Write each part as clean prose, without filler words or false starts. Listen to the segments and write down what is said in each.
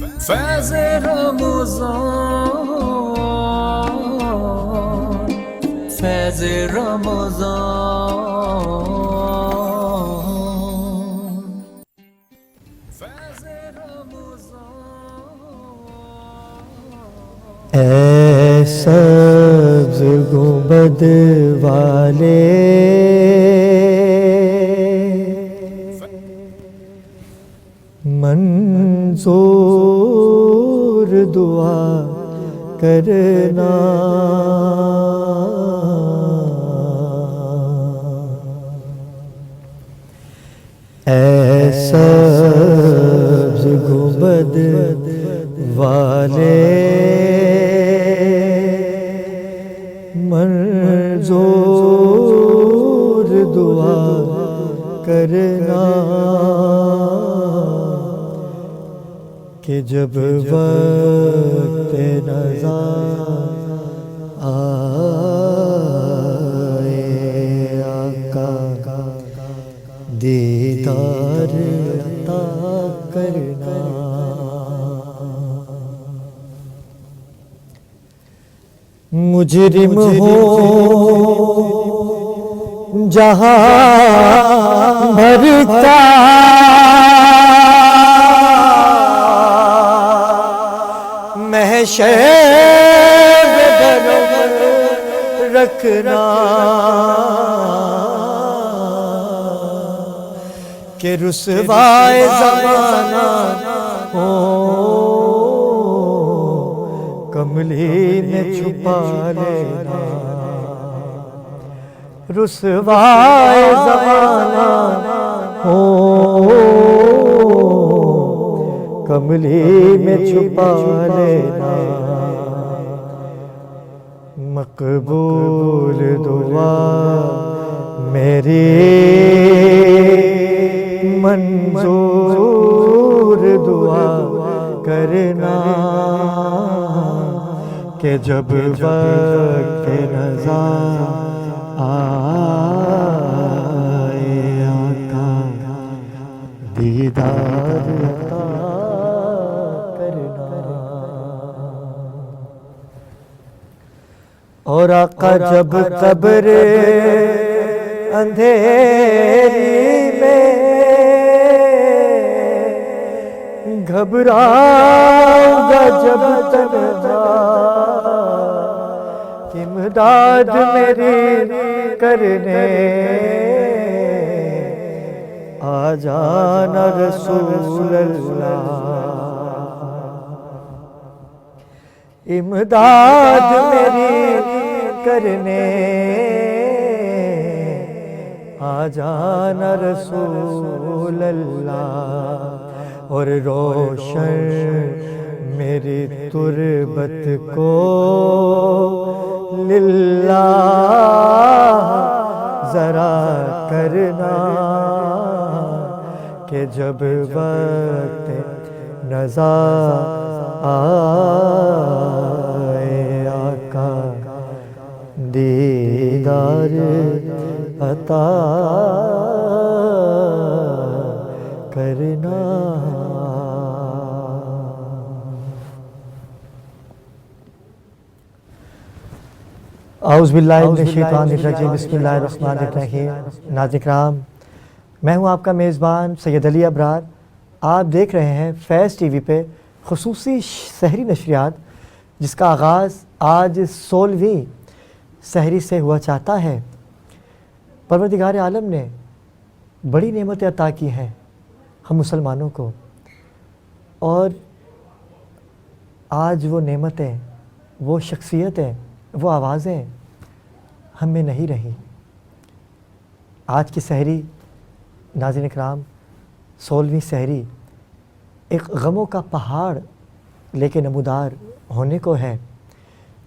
فیض رمضان، فیض رمضان، فیض رمضان۔ اے سبز گنبد والے منظور دعا کرنا، اے سبز گنبد والے منظور دعا کرنا، کہ جب وقت نظر آئے آقا دیدار عطا کرنا۔ مجرم ہو جہاں بھر کا، محشر برابر رکھنا، کہ رسوائے زمانہ ہو کملی میں چھپا لینا، رسوائے زمانہ ہو کملی میں چھپا لینا، مقبول دعا میری منظور دعا کرنا، کہ جب وقت نظر آئے آقا دیدار عطا کرنا۔ اور آقا جب قبر اندھیری میں گھبراؤں گا جب تنہا، امداد میری کرنے آ جانا رسول اللہ، امداد میری کرنے آ جانا رسول اللہ، اور روشن میری تربت کو للہ ذرا کرنا، کہ جب وقت نظر آئے آقا دیدار عطا کرنا۔ اعوذ باللہ من الشیطان الرجیم، بسم اللہ الرحمن الرحیم۔ ناظرین کرام، میں ہوں آپ کا میزبان سید علی ابرار۔ آپ دیکھ رہے ہیں فیض ٹی وی پہ خصوصی سحری نشریات، جس کا آغاز آج 16ویں سحری سے ہوا چاہتا ہے۔ پروردگار عالم نے بڑی نعمتیں عطا کی ہیں ہم مسلمانوں کو، اور آج وہ نعمتیں، وہ شخصیتیں، وہ آوازیں ہم میں نہیں رہیں۔ آج کی سحری ناظرین اکرام، 16ویں سحری ایک غموں کا پہاڑ لے کے نمودار ہونے کو ہے،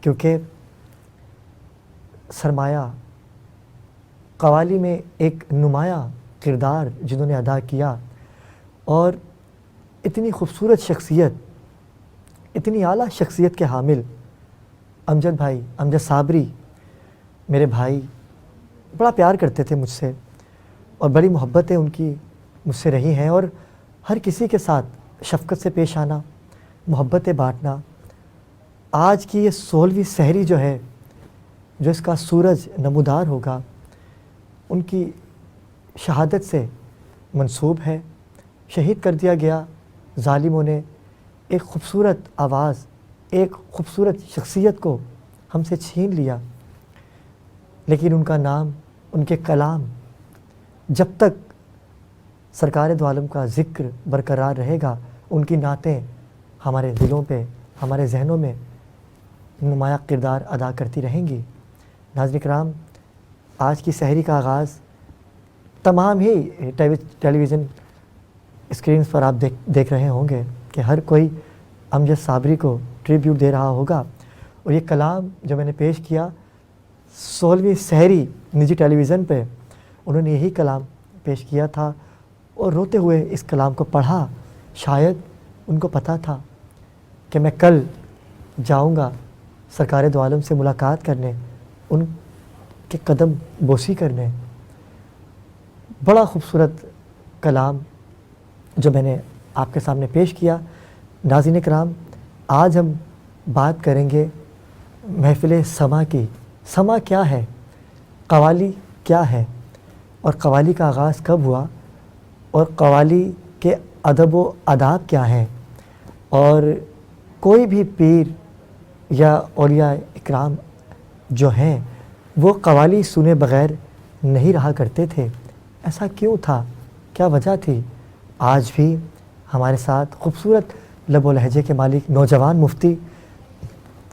کیونکہ سرمایہ قوالی میں ایک نمایاں کردار جنہوں نے ادا کیا، اور اتنی خوبصورت شخصیت، اتنی اعلیٰ شخصیت کے حامل امجد بھائی، امجد صابری میرے بھائی بڑا پیار کرتے تھے مجھ سے، اور بڑی محبتیں ان کی مجھ سے رہی ہیں، اور ہر کسی کے ساتھ شفقت سے پیش آنا، محبتیں بانٹنا. آج کی یہ 16ویں سحری جو ہے, جو اس کا سورج نمودار ہوگا, ان کی شہادت سے منسوب ہے. شہید کر دیا گیا ظالموں نے ایک خوبصورت آواز, ایک خوبصورت شخصیت کو ہم سے چھین لیا, لیکن ان کا نام, ان کے کلام جب تک سرکار دو عالم کا ذکر برقرار رہے گا, ان کی نعتیں ہمارے دلوں پہ, ہمارے ذہنوں میں نمایاں کردار ادا کرتی رہیں گی. ناظرین کرام, آج کی سحری کا آغاز تمام ہی ٹیلی ویژن اسکرینز پر آپ دیکھ رہے ہوں گے کہ ہر کوئی امجد صابری کو ٹریبیوٹ دے رہا ہوگا. اور یہ کلام جو میں نے پیش کیا 16ویں سحری نجی ٹیلی ویژن پہ, انہوں نے یہی کلام پیش کیا تھا اور روتے ہوئے اس کلام کو پڑھا. شاید ان کو پتہ تھا کہ میں کل جاؤں گا سرکار دو عالم سے ملاقات کرنے, ان کے قدم بوسی کرنے. بڑا خوبصورت کلام جو میں نے آپ کے سامنے پیش کیا. ناظرین کرام, آج ہم بات کریں گے محفل سما کی. سما کیا ہے, قوالی کیا ہے, اور قوالی کا آغاز کب ہوا, اور قوالی کے ادب و آداب کیا ہیں. اور کوئی بھی پیر یا اولیاء اکرام جو ہیں وہ قوالی سنے بغیر نہیں رہا کرتے تھے. ایسا کیوں تھا, کیا وجہ تھی؟ آج بھی ہمارے ساتھ خوبصورت لب و لہجے کے مالک نوجوان مفتی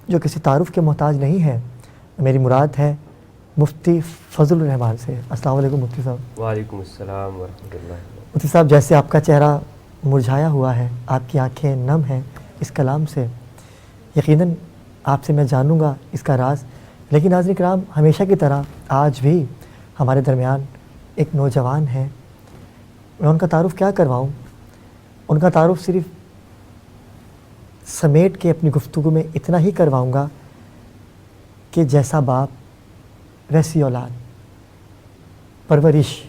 جو کسی تعارف کے محتاج نہیں ہے, میری مراد ہے مفتی فضل الرحمان سے. السلام علیکم مفتی صاحب. وعلیکم السلام ورحمۃ اللہ. مفتی صاحب, جیسے آپ کا چہرہ مرجھایا ہوا ہے, آپ کی آنکھیں نم ہیں اس کلام سے, یقیناً آپ سے میں جانوں گا اس کا راز. لیکن ناظرین کرام, ہمیشہ کی طرح آج بھی ہمارے درمیان ایک نوجوان ہے. میں ان کا تعارف کیا کرواؤں, ان کا تعارف صرف سمیٹ کے اپنی گفتگو میں اتنا ہی کرواؤں گا کہ جیسا باپ ویسی اولاد. پرورش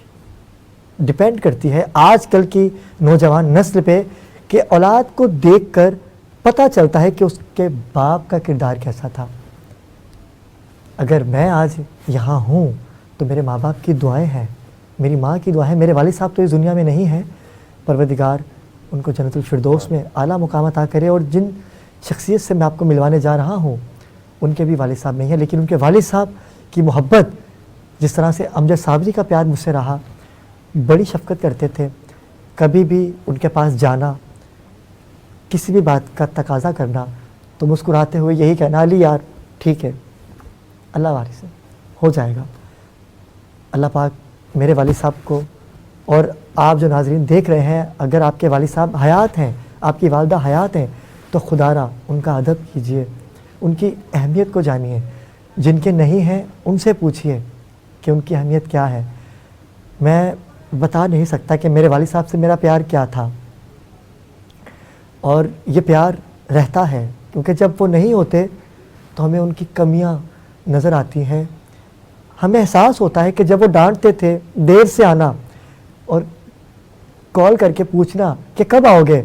ڈپینڈ کرتی ہے آج کل کی نوجوان نسل پہ کہ اولاد کو دیکھ کر پتہ چلتا ہے کہ اس کے باپ کا کردار کیسا تھا. اگر میں آج یہاں ہوں تو میرے ماں باپ کی دعائیں ہیں, میری ماں کی دعائیں. میرے والد صاحب تو اس دنیا میں نہیں ہیں, پروردگار ان کو جنت الفردوس میں اعلیٰ مقام عطا کرے. اور جن شخصیت سے میں آپ کو ملوانے جا رہا ہوں ان کے بھی والد صاحب نہیں ہیں, لیکن ان کے والد صاحب کی محبت, جس طرح سے امجد صابری کا پیار مجھ سے رہا, بڑی شفقت کرتے تھے. کبھی بھی ان کے پاس جانا, کسی بھی بات کا تقاضا کرنا تو مسکراتے ہوئے یہی کہنا, علی یار ٹھیک ہے, اللہ وارث ہے, ہو جائے گا. اللہ پاک میرے والد صاحب کو, اور آپ جو ناظرین دیکھ رہے ہیں, اگر آپ کے والد صاحب حیات ہیں, آپ کی والدہ حیات ہیں, تو خدا را ان کا ادب کیجئے, ان کی اہمیت کو جانیے. جن کے نہیں ہیں ان سے پوچھئے کہ ان کی اہمیت کیا ہے. میں بتا نہیں سکتا کہ میرے والد صاحب سے میرا پیار کیا تھا, اور یہ پیار رہتا ہے, کیونکہ جب وہ نہیں ہوتے تو ہمیں ان کی کمیاں نظر آتی ہیں. ہمیں احساس ہوتا ہے کہ جب وہ ڈانٹتے تھے دیر سے آنا اور کال کر کے پوچھنا کہ کب آؤ گے,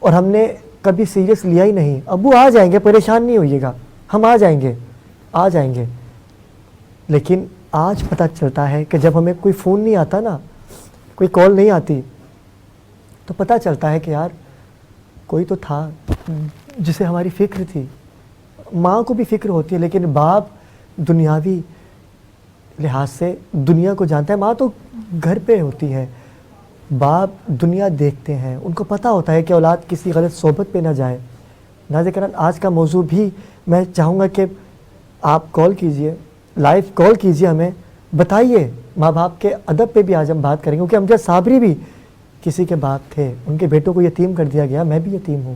اور ہم نے کبھی سیریس لیا ہی نہیں, ابو آ جائیں گے, پریشان نہیں ہوئیے گا, ہم آ جائیں گے. لیکن آج پتہ چلتا ہے کہ جب ہمیں کوئی فون نہیں آتا نا, کوئی کال نہیں آتی, تو پتہ چلتا ہے کہ یار کوئی تو تھا جسے ہماری فکر تھی. ماں کو بھی فکر ہوتی ہے, لیکن باپ دنیاوی لحاظ سے دنیا کو جانتا ہے. ماں تو گھر پہ ہوتی ہے, باپ دنیا دیکھتے ہیں, ان کو پتہ ہوتا ہے کہ اولاد کسی غلط صحبت پہ نہ جائے. ناظرین کرام, آج کا موضوع بھی میں چاہوں گا کہ آپ کال کیجئے, لائیو کال کیجئے, ہمیں بتائیے ماں باپ کے ادب پہ بھی آج ہم بات کریں گے, کیونکہ امجد صابری بھی کسی کے باپ تھے, ان کے بیٹوں کو یتیم کر دیا گیا, میں بھی یتیم ہوں.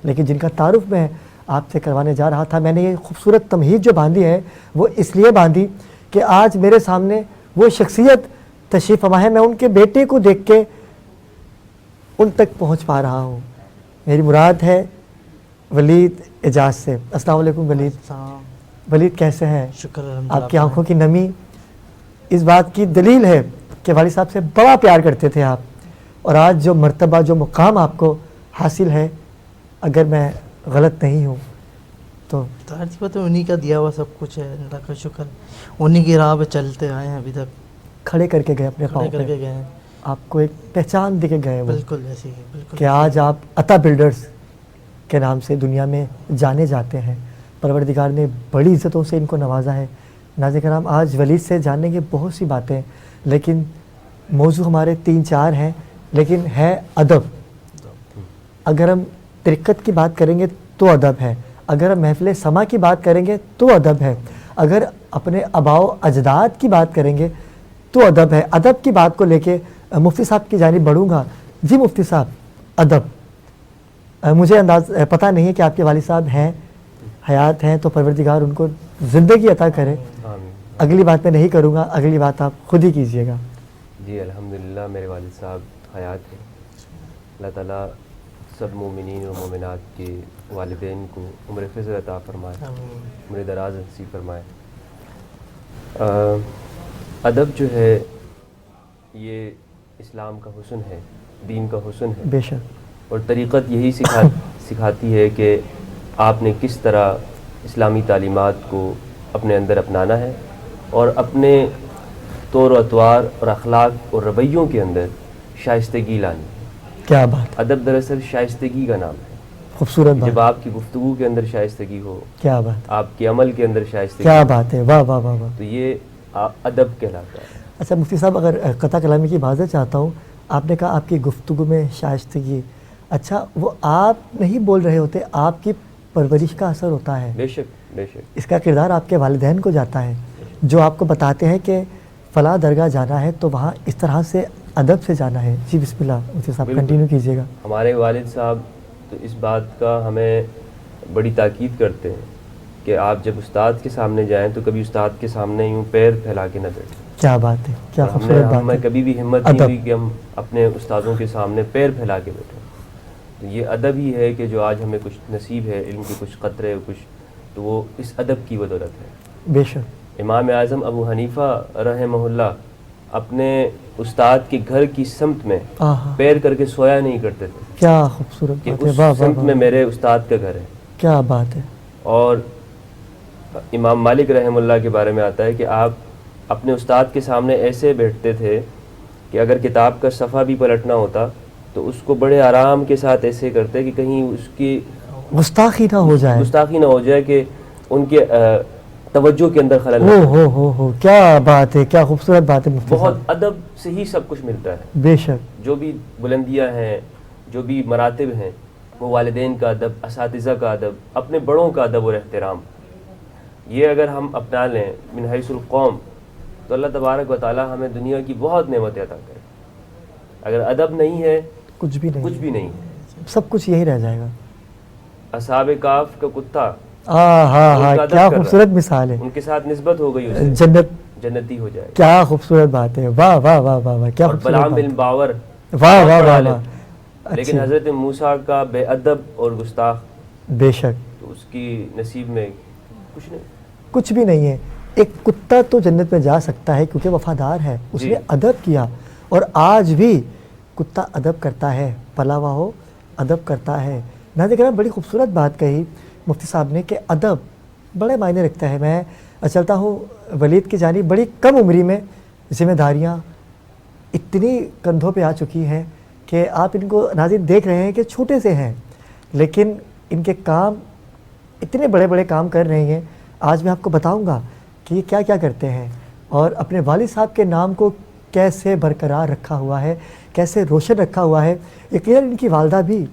لیکن جن کا تعارف میں آپ سے کروانے جا رہا تھا, میں نے یہ خوبصورت تمہید جو باندھی ہے وہ اس لیے باندھی کہ آج میرے سامنے وہ شخصیت تشریف فرما ہے, میں ان کے بیٹے کو دیکھ کے ان تک پہنچ پا رہا ہوں. میری مراد ہے ولید اعجاز سے. السلام علیکم ولید. ولید کیسے ہیں؟ شکر الحمد آپ کی آنکھوں کی نمی اس بات کی دلیل ہے کہ والد صاحب سے بڑا پیار کرتے تھے آپ, اور آج جو مرتبہ جو مقام آپ کو حاصل ہے, اگر میں غلط نہیں ہوں تو ظاہر سی بات ہے انہی کا دیا ہوا سب کچھ ہے, اللہ کا شکر, انہی کی راہ پہ چلتے آئے ہیں ابھی تک, کھڑے کر کے گئے اپنے کھڑے پاؤں کر کے پہ, گئے ہیں. آپ کو ایک پہچان دے کے گئے وہ, بالکل ایسے ہی, بالکل کہ آج آپ عطا بلڈرز کے نام سے دنیا میں جانے جاتے ہیں. پروردگار نے بڑی عزتوں سے ان کو نوازا ہے. ناظرین کرام, آج ولید سے جانیں گے بہت سی باتیں, لیکن موضوع ہمارے 3-4 ہیں, لیکن ہے ادب. اگر ہم طریقت کی بات کریں گے تو ادب ہے, اگر ہم محفل سما کی بات کریں گے تو ادب ہے, اگر اپنے آباء و اجداد کی بات کریں گے تو ادب ہے. ادب کی بات کو لے کے مفتی صاحب کی جانب بڑھوں گا. جی مفتی صاحب, ادب, مجھے پتہ نہیں ہے کہ آپ کے والد صاحب ہیں, حیات ہیں, تو پروردگار ان کو زندگی عطا کرے. آمین. اگلی بات میں نہیں کروں گا, اگلی بات آپ خود ہی کیجئے گا. جی الحمدللہ میرے والد صاحب حیات ہیں. اللہ تعالیٰ سب مومنین و مومنات کے والدین کو عمر فضل عطا فرمائے, عمر دراز نصیب فرمائے. ادب جو ہے یہ اسلام کا حسن ہے, دین کا حسن ہے, بے شک, اور طریقت یہی سکھاتی ہے کہ آپ نے کس طرح اسلامی تعلیمات کو اپنے اندر اپنانا ہے اور اپنے طور و اطوار اور اخلاق اور رویوں کے اندر شائستگی لانی ہے. کیا بات, ادب دراصل شائستگی کا نام ہے. خوبصورت جب بات, آپ کی گفتگو کے اندر شائستگی ہو, کیا بات, آپ کے عمل کے اندر شائستگی کیا ہو, بات ہے, واہ واہ واہ واہ. تو یہ ادب کہلاتا ہے. اچھا مفتی صاحب, اگر قطع کلامی کی معذرت چاہتا ہوں, آپ نے کہا آپ کی گفتگو میں شائستگی, اچھا وہ آپ نہیں بول رہے ہوتے, آپ کی پرورش کا اثر ہوتا ہے. بے شک بے شک. اس کا کردار آپ کے والدین کو جاتا ہے, جو آپ کو بتاتے ہیں کہ فلاں درگاہ جانا ہے تو وہاں اس طرح سے ادب سے جانا ہے. جی بسم اللہ مفتی صاحب, بالکل. کنٹینیو کیجیے گا. ہمارے والد صاحب تو اس بات کا ہمیں بڑی تاکید کرتے ہیں کہ آپ جب استاد کے سامنے جائیں تو کبھی استاد کے سامنے یوں پیر پھیلا کے نہ بیٹھیں. کیا بات ہے, کیا خوبصورت ہمیں بات ہے. کبھی بھی ہمت نہیں ہوئی کہ ہم اپنے استادوں کے سامنے پیر پھیلا کے بیٹھیں. تو یہ ادب ہی ہے کہ جو آج ہمیں کچھ نصیب ہے, علم کے کچھ قطرے کچھ, تو وہ اس ادب کی بدولت ہے. بے شک, امام اعظم ابو حنیفہ رحمہ اللہ اپنے استاد کے گھر کی سمت میں آہا, پیر کر کے سویا نہیں کرتے تھے کیا خوبصورت کہ بات ہے, اس واہ واہ سمت میں واہ, میرے استاد کا گھر ہے. کیا بات ہے. اور امام مالک رحمہ اللہ کے بارے میں آتا ہے کہ آپ اپنے استاد کے سامنے ایسے بیٹھتے تھے کہ اگر کتاب کا صفحہ بھی پلٹنا ہوتا تو اس کو بڑے آرام کے ساتھ ایسے کرتے کہ کہیں اس کی گستاخی نہ ہو جائے, گستاخی نہ ہو جائے, کہ ان کے توجہ کے اندر خلل نہ او ہو, کیا بات ہے, کیا خوبصورت بات ہے مفتی بہت صاحب. ادب سے ہی سب کچھ ملتا ہے. بے شک, جو بھی بلندیاں ہیں, جو بھی مراتب ہیں, وہ والدین کا ادب, اساتذہ کا ادب, اپنے بڑوں کا ادب اور احترام, یہ اگر ہم اپنا لیں من حیث القوم تو اللہ تبارک و تعالی ہمیں دنیا کی بہت نعمتیں عطا کرے. اگر ادب نہیں ہے کچھ بھی نہیں, کچھ بھی نہیں ہے. سب کچھ یہی رہ جائے گا. اصحاب کاف کا کتا ہاں ہاں ان کا ہاں, ادب کیا کر رہا خوبصورت مثال ہے. ان کے ساتھ نسبت ہو گئی, اسے جنت, جنتی ہو جائے. کیا خوبصورت بات ہے, واہ واہ واہ واہ واہ, کیا اور خوبصورت بلعام بات بن ہے. باور واہ واہ بڑا واہ عالم, واہ, لیکن اچھا, حضرت موسیٰ کا بے ادب اور گستاخ, بے شک, تو اس کی نصیب میں کچھ نہیں. کچھ بھی نہیں ہے. ایک کتا تو جنت میں جا سکتا ہے کیونکہ وفادار ہے, اس جی. نے ادب کیا, اور آج بھی کتا ادب کرتا ہے, پلا ہوا ہو ادب کرتا ہے. ناظرین کرام, بڑی خوبصورت بات کہی مفتی صاحب نے کہ ادب بڑے معنی رکھتا ہے. میں چلتا ہوں ولید کی جانب. بڑی کم عمری میں ذمہ داریاں اتنی کندھوں پہ آ چکی ہیں کہ آپ ان کو ناظرین دیکھ رہے ہیں کہ چھوٹے سے ہیں, لیکن ان کے کام اتنے بڑے بڑے کام کر رہے ہیں. آج میں آپ کو بتاؤں گا کہ یہ کیا کیا کرتے ہیں, اور اپنے والد صاحب کے نام کو کیسے برقرار رکھا ہوا ہے, کیسے روشن رکھا ہوا ہے. یقیناً ان کی والدہ بھی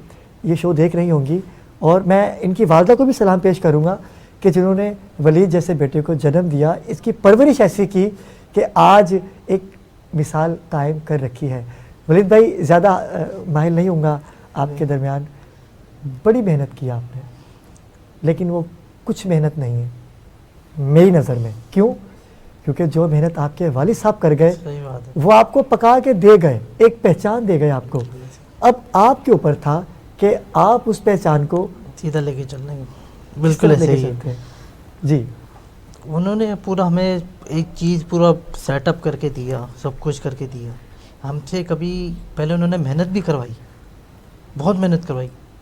یہ شو دیکھ رہی ہوں گی, اور میں ان کی والدہ کو بھی سلام پیش کروں گا کہ جنہوں نے ولید جیسے بیٹے کو جنم دیا, اس کی پرورش ایسی کی کہ آج ایک مثال قائم کر رکھی ہے. ولید بھائی, زیادہ ماہر نہیں ہوں گا آپ کے درمیان, بڑی محنت کی آپ نے, لیکن وہ کچھ محنت نہیں ہے میری نظر میں. کیوں؟ کیونکہ جو محنت آپ کے والد صاحب کر گئے صحیح بات ہے. وہ آپ کو پکا کے دے گئے, ایک پہچان دے گئے آپ کو. اب آپ کے اوپر تھا کہ آپ اس پہچان کو سیدھا لے کے چلنا ہے. کس بالکل طرح لے ایسے کے ہی. چلتے ہیں. جی, انہوں نے پورا ہمیں ایک چیز پورا سیٹ اپ کر کے دیا, سب کچھ کر کے دیا. ہم سے کبھی پہلے انہوں نے محنت بھی کروائی, بہت محنت کروائی,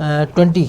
20,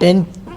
10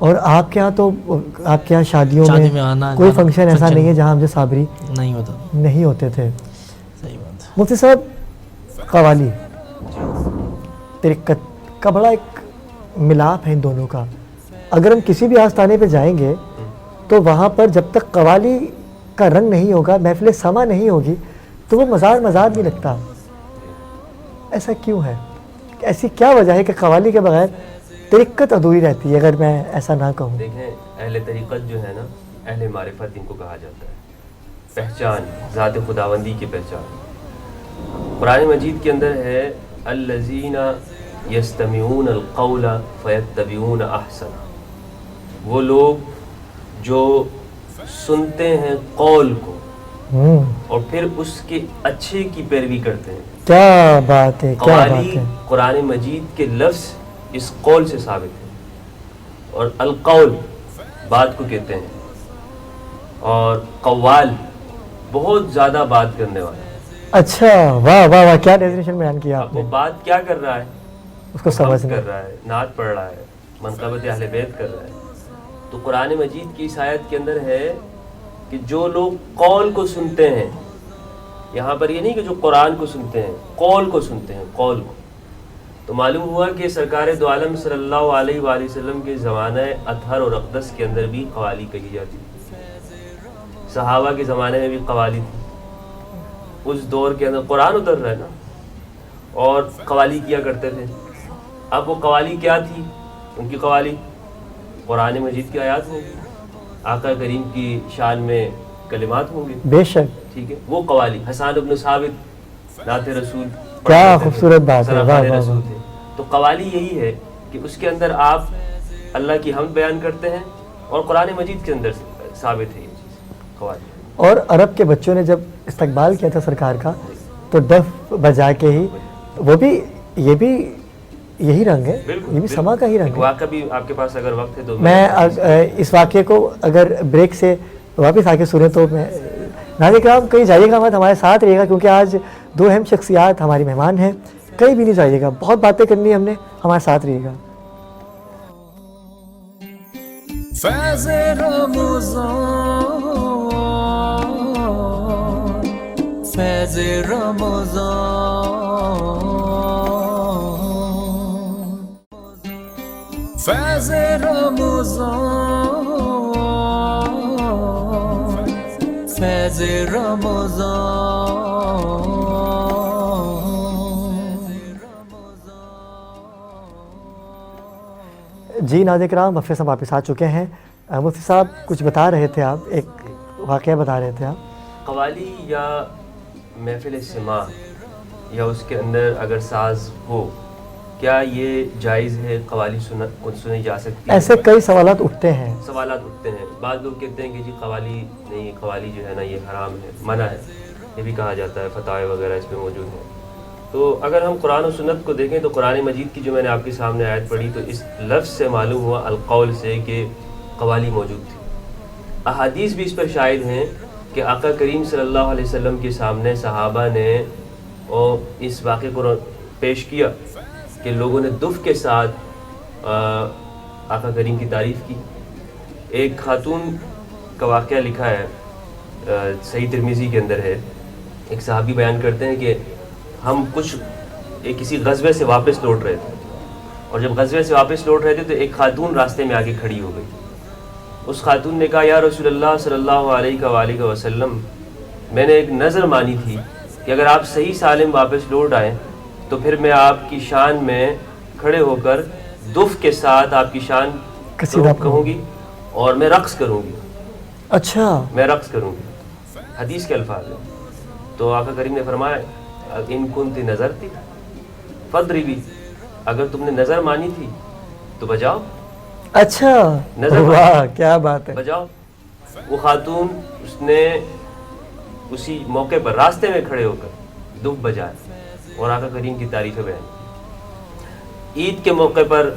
اور آپ کے ہاں تو آپ کے ہاں شادیوں شادی میں آنا کوئی جانا، فنکشن ایسا نہیں ہے جہاں ہم جو صابری نہیں ہوتا. نہیں ہوتے تھے. صحیح بات ہے. مفتی صاحب قوالی طریقت کا بڑا ایک ملاپ ہے ان دونوں کا. اگر ہم کسی بھی آستانے پہ جائیں گے تو وہاں پر جب تک قوالی کا رنگ نہیں ہوگا، محفل سما نہیں ہوگی، تو وہ مزار نہیں لگتا. ایسا کیوں ہے؟ ایسی کیا وجہ ہے کہ قوالی کے بغیر طریقت ادھوری رہتی ہے، اگر میں ایسا نہ کہوں؟ دیکھیں اہل طریقت جو ہے نا، اہل معرفت ان کو کہا جاتا ہے. پہچان، ذات خداوندی کی پہچان. قرآن مجید کے اندر ہے الذین یستمعون القول فیتبعون احسن. وہ لوگ جو سنتے ہیں قول کو اور پھر اس کے اچھے کی پیروی کرتے ہیں. کیا بات ہے، کیا بات قوالی ہے. قرآن مجید کے لفظ اس قول سے ثابت ہے. اور القول بات کو کہتے ہیں، اور قوال بہت زیادہ بات کرنے والا. اچھا، واہ واہ واہ، کیا ڈیفینیشن بیان کیا آپ اب نے. وہ بات کیا کر رہا ہے؟ اس کو حمد سمجھنا. کر رہا ہے، نعت پڑھ رہا ہے، منقبت اہل بیت کر رہا ہے. تو قرآن مجید کی اس آیت کے اندر ہے کہ جو لوگ قول کو سنتے ہیں، یہاں پر یہ نہیں کہ جو قرآن کو سنتے ہیں، قول کو سنتے ہیں، قول کو. تو معلوم ہوا کہ سرکار دو عالم صلی اللہ علیہ وآلہ وسلم کے زمانہ اطہر اور اقدس کے اندر بھی قوالی کہی جاتی تھی. صحابہ کے زمانے میں بھی قوالی تھی. اس دور کے اندر قرآن اتر رہا ہے نا، اور قوالی کیا کرتے تھے. اب وہ قوالی کیا تھی؟ ان کی قوالی قرآن مجید کی آیات ہوں گی، آقا کریم کی شان میں کلمات ہوں گے. بے شک. ٹھیک ہے، وہ قوالی. حسان ابن ثابت نعت رسول کیا خوبصورت بات ہے، واہ سرافان واہ رسول واہ. تھے. تو قوالی یہی ہے کہ اس کے اندر آپ اللہ کی حمد بیان کرتے ہیں، اور قرآن مجید کے اندر ثابت ہے یہ چیز قوالی. اور عرب کے بچوں نے جب استقبال کیا تھا سرکار کا تو ڈف بجا کے ہی، وہ بھی یہ بھی یہی رنگ ہے، یہ بھی سما کا ہی رنگ ایک ہے. واقعہ بھی آپ کے پاس اگر وقت ہے تو میں اس واقعے کو اگر بریک سے واپس آ کے سنیں تو میں ناظرین کرام کہیں جائیے گا مت، ہمارے ساتھ رہیے گا، کیونکہ آج دو اہم شخصیات ہماری مہمان ہیں. کہیں بھی نہیں جائیے گا، بہت باتیں کرنی ہے ہم نے، ہمارے ساتھ رہیے گا. فیض رمضان، فیض رمضان، فیض رمضان، فیض رمضان. جی ناظرین کرام، وفے سے واپس آ چکے ہیں. مفتی صاحب کچھ بتا رہے تھے، آپ ایک واقعہ بتا رہے تھے. آپ قوالی یا محفل سماع یا اس کے اندر اگر ساز ہو، کیا یہ جائز ہے؟ قوالی سنی جا سکتی ہے؟ ایسے کئی سوالات اٹھتے ہیں. سوالات اٹھتے ہیں. بعض لوگ کہتے ہیں کہ جی قوالی نہیں، قوالی جو ہے نا یہ حرام ہے، منع ہے. یہ بھی کہا جاتا ہے، فتاوی وغیرہ اس میں موجود ہیں. تو اگر ہم قرآن و سنت کو دیکھیں تو قرآن مجید کی جو میں نے آپ کے سامنے آیت پڑھی تو اس لفظ سے معلوم ہوا القول سے کہ قوالی موجود تھی. احادیث بھی اس پر شاہد ہیں کہ آقا کریم صلی اللہ علیہ وسلم کے سامنے صحابہ نے اس واقعے کو پیش کیا کہ لوگوں نے دف کے ساتھ آقا کریم کی تعریف کی. ایک خاتون کا واقعہ لکھا ہے، صحیح ترمذی کے اندر ہے. ایک صحابی بیان کرتے ہیں کہ ہم کسی غزوے سے واپس لوٹ رہے تھے، اور جب غزوے سے واپس لوٹ رہے تھے تو ایک خاتون راستے میں آگے کھڑی ہو گئی. اس خاتون نے کہا یا رسول اللہ صلی اللہ علیہ وآلہ وسلم، میں نے ایک نظر مانی تھی کہ اگر آپ صحیح سالم واپس لوٹ آئیں تو پھر میں آپ کی شان میں کھڑے ہو کر دف کے ساتھ آپ کی شان کہوں گی اور میں رقص کروں گی. اچھا، میں رقص کروں گی. حدیث کے الفاظ ہیں. تو آقا کریم نے فرمایا ان کنت نظرتی فضربی، اگر تم نے نظر مانی تھی تو بجاؤ. اچھا، نظر واہ کیا بات ہے. بجاؤ. وہ خاتون اس نے اسی موقع پر راستے میں کھڑے ہو کر دف بجائے اور آقا کریم کی تعریفیں بیان کی. عید کے موقع پر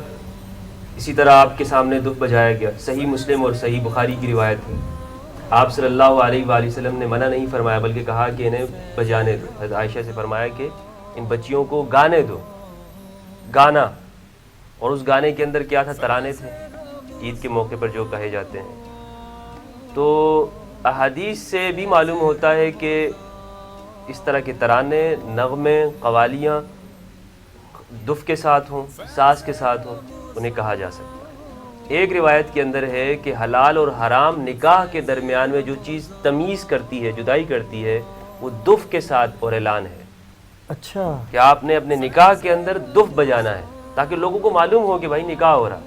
اسی طرح آپ کے سامنے دف بجایا گیا. صحیح مسلم اور صحیح بخاری کی روایت ہے. آپ صلی اللہ علیہ وآلہ وسلم نے منع نہیں فرمایا بلکہ کہا کہ انہیں بجانے دو. حضرت عائشہ سے فرمایا کہ ان بچیوں کو گانے دو. گانا، اور اس گانے کے اندر کیا تھا؟ ترانے تھے. عید کے موقع پر جو کہے جاتے ہیں. تو احادیث سے بھی معلوم ہوتا ہے کہ اس طرح کے ترانے، نغمے، قوالیاں دف کے ساتھ ہوں، ساز کے ساتھ ہوں، انہیں کہا جا سکتا ہے. ایک روایت کے اندر ہے کہ حلال اور حرام نکاح کے درمیان میں جو چیز تمیز کرتی ہے، جدائی کرتی ہے، وہ دف کے ساتھ اور اعلان ہے. اچھا، کہ آپ نے اپنے نکاح کے اندر دف بجانا ہے تاکہ لوگوں کو معلوم ہو کہ بھائی نکاح ہو رہا.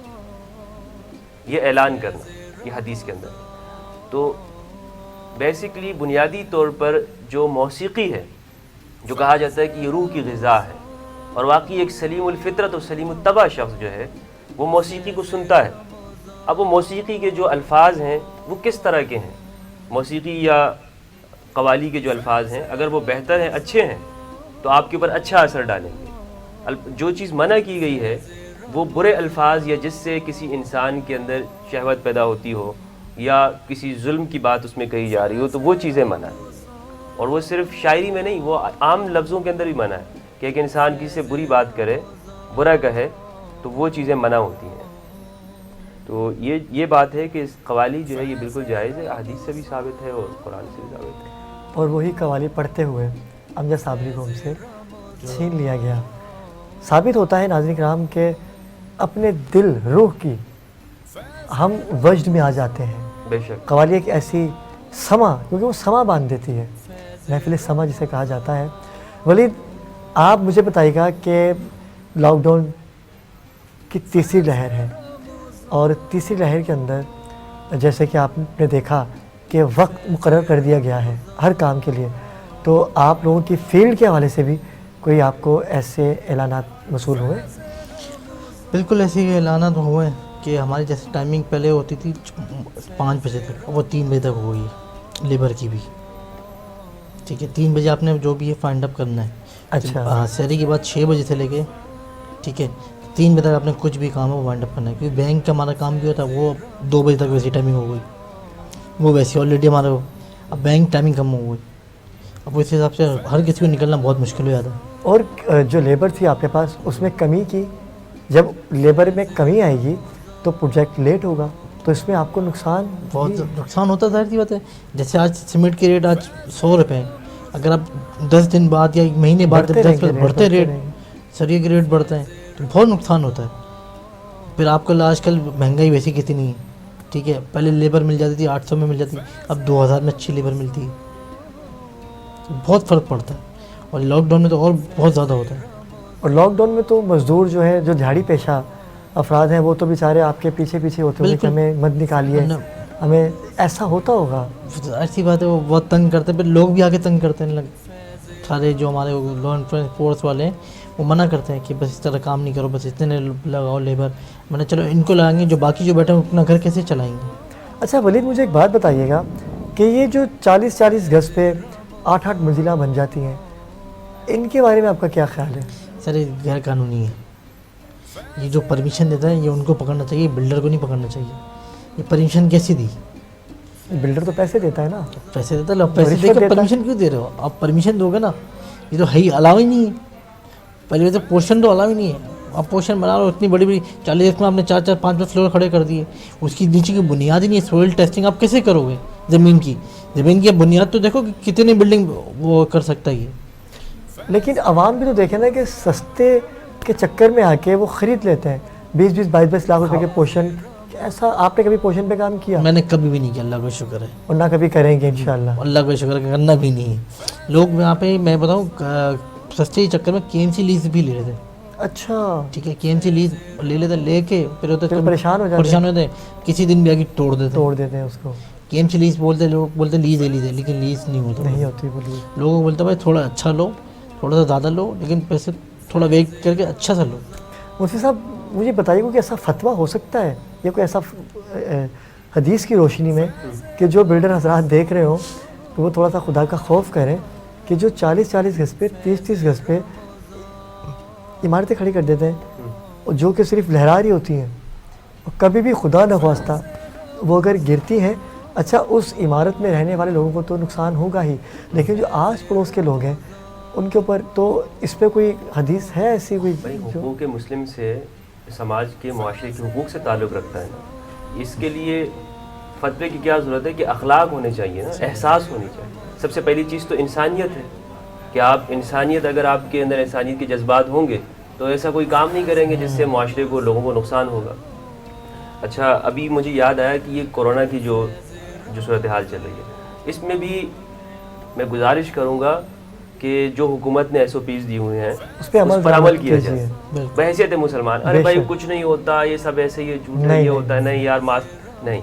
یہ اعلان کرنا یہ حدیث کے اندر. تو بیسیکلی بنیادی طور پر جو موسیقی ہے، جو کہا جاتا ہے کہ یہ روح کی غذا ہے، اور واقعی ایک سلیم الفطرت اور سلیم الطبع شخص جو ہے وہ موسیقی کو سنتا ہے. اب وہ موسیقی کے جو الفاظ ہیں وہ کس طرح کے ہیں، موسیقی یا قوالی کے جو الفاظ ہیں اگر وہ بہتر ہیں، اچھے ہیں، تو آپ کے اوپر اچھا اثر ڈالیں گے. جو چیز منع کی گئی ہے وہ برے الفاظ یا جس سے کسی انسان کے اندر شہوت پیدا ہوتی ہو یا کسی ظلم کی بات اس میں کہی جا رہی ہو، تو وہ چیزیں منع ہیں. اور وہ صرف شاعری میں نہیں، وہ عام لفظوں کے اندر بھی منع ہے کہ ایک انسان کسی سے بری بات کرے، برا کہے، تو وہ چیزیں منع ہوتی ہیں. تو یہ بات ہے کہ قوالی جو ہے یہ بالکل جائز ہے، حدیث سے بھی ثابت ہے اور قرآن سے بھی ثابت ہے. اور وہی قوالی پڑھتے ہوئے امجد صابری کو ہم سے چھین لیا گیا. ثابت ہوتا ہے ناظرین کرام کہ اپنے دل، روح کی ہم وجد میں آ جاتے ہیں. بے شک. قوالی ایک ایسی سما، کیونکہ وہ سما باندھ دیتی ہے، محفل سما جسے کہا جاتا ہے. ولید، آپ مجھے بتائیے گا کہ لاک ڈاؤن کی تیسری لہر ہے، اور تیسری لہر کے اندر جیسے کہ آپ نے دیکھا کہ وقت مقرر کر دیا گیا ہے ہر کام کے لیے، تو آپ لوگوں کی فیلڈ کے حوالے سے بھی کوئی آپ کو ایسے اعلانات موصول ہوئے؟ بالکل ایسے ہی اعلانات ہوئے کہ ہماری جیسے ٹائمنگ پہلے ہوتی تھی 5 بجے تک، وہ 3 بجے تک ہو گئی ہے لیبر کی بھی. ٹھیک ہے، 3 بجے آپ نے جو بھی ہے فائنڈ اپ کرنا ہے. اچھا، سحری کے بعد 6 بجے سے لے کے، ٹھیک ہے، 3 بجے تک آپ نے کچھ بھی کام ہے وہ وائنڈ اپ کرنا ہے. کیونکہ بینک کا ہمارا کام بھی ہوتا ہے، وہ 2 بجے تک ویسی ٹائمنگ ہو گئی، وہ ویسی آلریڈی ہمارا. اب بینک ٹائمنگ کم ہو گئی، اب اس حساب سے ہر کسی کو نکلنا بہت مشکل ہو جاتا ہے. اور جو لیبر تھی آپ کے پاس اس میں کمی کی، جب لیبر میں کمی آئے گی تو پروجیکٹ لیٹ ہوگا، تو اس میں آپ کو نقصان بہت نقصان ہوتا ہے. ظاہر سی بات ہے، جیسے آج سیمنٹ کے ریٹ آج 100 روپے ہیں، اگر آپ 10 دن بعد یا ایک مہینے بعد جب 10 بڑھتے ریٹ، سریے کے ریٹ بڑھتے ہیں تو بہت نقصان ہوتا ہے. پھر آپ کو آج کل مہنگائی ویسی کتنی نہیں ہے. ٹھیک ہے، پہلے لیبر مل جاتی تھی 800 میں مل جاتی، اب 2000 میں اچھی لیبر ملتی ہے. بہت فرق پڑتا ہے، اور لاک ڈاؤن میں تو اور بہت زیادہ ہوتا ہے. اور لاک ڈاؤن میں تو مزدور جو ہے، جو دیہڑی پیشہ افراد ہیں، وہ تو بیچارے آپ کے پیچھے ہوتے ہیں کہ ہمیں مت نکالیے، ہمیں ایسا ہوتا ہوگا. ایسی بات ہے، وہ بہت تنگ کرتے ہیں. پھر لوگ بھی آگے تنگ کرتے ہیں، سارے جو ہمارے لا انفورسمنٹ فورس والے ہیں وہ منع کرتے ہیں کہ بس اس طرح کام نہیں کرو، بس اتنے لگاؤ لیبر. میں نے چلو ان کو لگائیں گے، جو باقی جو بیٹھے ہیں اپنا گھر کیسے چلائیں گے. اچھا ولید، مجھے ایک بات بتائیے گا کہ یہ جو 40 گز پہ 8 منزلہ بن جاتی ہیں، ان کے بارے میں آپ کا کیا خیال ہے؟ سر یہ غیر قانونی ہے. یہ جو پرمیشن دیتا ہے یہ ان کو پکڑنا چاہیے، بلڈر کو نہیں پکڑنا چاہیے. یہ پرمیشن کیسی دی؟ بلڈر تو پیسے دیتا ہے نا. پیسے دیتا ہے، آپ پیسے دے کے پرمیشن کیوں دے رہے ہو؟ آپ پرمیشن دو گے نا. یہ تو ہے ہی الاؤ ہی نہیں ہے. پہلے تو پورشن تو الاؤ ہی نہیں ہے. آپ پورشن بنا رہے ہو اتنی بڑی 40 میں آپ نے 4 5 فلور کھڑے کر دیے، اس کی نیچے کی بنیاد ہی نہیں ہے. سوئل ٹیسٹنگ آپ کیسے کرو گے؟ زمین کی بنیاد تو دیکھو کہ کتنی بلڈنگ وہ کر سکتا ہے یہ. لیکن عوام بھی تو دیکھیں نا کہ سستے کے چکر میں آ کے وہ خرید لیتے ہیں 20-22 لاکھ روپے کے پوشن. ایسا آپ نے کبھی پوشن پہ کام کیا؟ میں نے کبھی بھی نہیں کیا، اللہ کا شکر ہے. اور نہ کبھی کریں گے انشاءاللہ. اللہ کا شکر ہے، کرنا بھی نہیں ہے. لوگ یہاں پہ میں بتاؤں سستے چکر میں KMC لیز بھی لے لیتے. اچھا، ٹھیک ہے، KMC لیز لے لیتے، لے کے پھر پریشان ہو جاتے ہیں. کسی دن بھی آگے توڑ دیتے ہیں اس کو. KMC لیز بولتے، لوگ بولتے لیز ہے، لیکن لیز نہیں ہوتی. بولیے، لوگوں کو بولتے بھائی تھوڑا اچھا لو، تھوڑا سا زیادہ لو، لیکن پیسے تھوڑا ویٹ کر کے اچھا سا لو. مفتی صاحب مجھے بتائیے کہ ایسا فتویٰ ہو سکتا ہے یا کوئی ایسا حدیث کی روشنی میں کہ جو بلڈر حضرات دیکھ رہے ہوں تو وہ تھوڑا سا خدا کا خوف کریں کہ جو 40 گز پہ 30 گز پہ عمارتیں کھڑی کر دیتے ہیں، اور جو کہ صرف لہرا رہی ہوتی ہیں، اور کبھی بھی خدا نخواستہ وہ اگر گرتی ہیں، اچھا اس عمارت میں رہنے والے لوگوں کو تو نقصان ہوگا ہی، لیکن جو آس پڑوس کے لوگ ہیں ان کے اوپر تو اس پہ کوئی حدیث ہے ایسی کوئی؟ حقوق مسلم سے سماج کے معاشرے کے حقوق سے تعلق رکھتا ہے نا. اس کے لیے فتوے کی کیا ضرورت ہے کہ اخلاق ہونے چاہیے نا, احساس ہونی چاہیے. سب سے پہلی چیز تو انسانیت ہے کہ آپ انسانیت, اگر آپ کے اندر انسانیت کے جذبات ہوں گے تو ایسا کوئی کام نہیں کریں گے جس سے معاشرے کو, لوگوں کو نقصان ہوگا. اچھا, ابھی مجھے یاد آیا کہ یہ کورونا کی جو صورتحال چل رہی ہے, اس میں بھی میں گزارش کروں گا کہ جو حکومت نے SOPs دی ہوئے ہیں اس پر عمل کیا جائے بحیثیت مسلمان. ارے بھائی کچھ نہیں ہوتا, یہ سب ایسے ہی جھوٹ ہے, یہ ہوتا ہے, نہیں یار ماسک نہیں.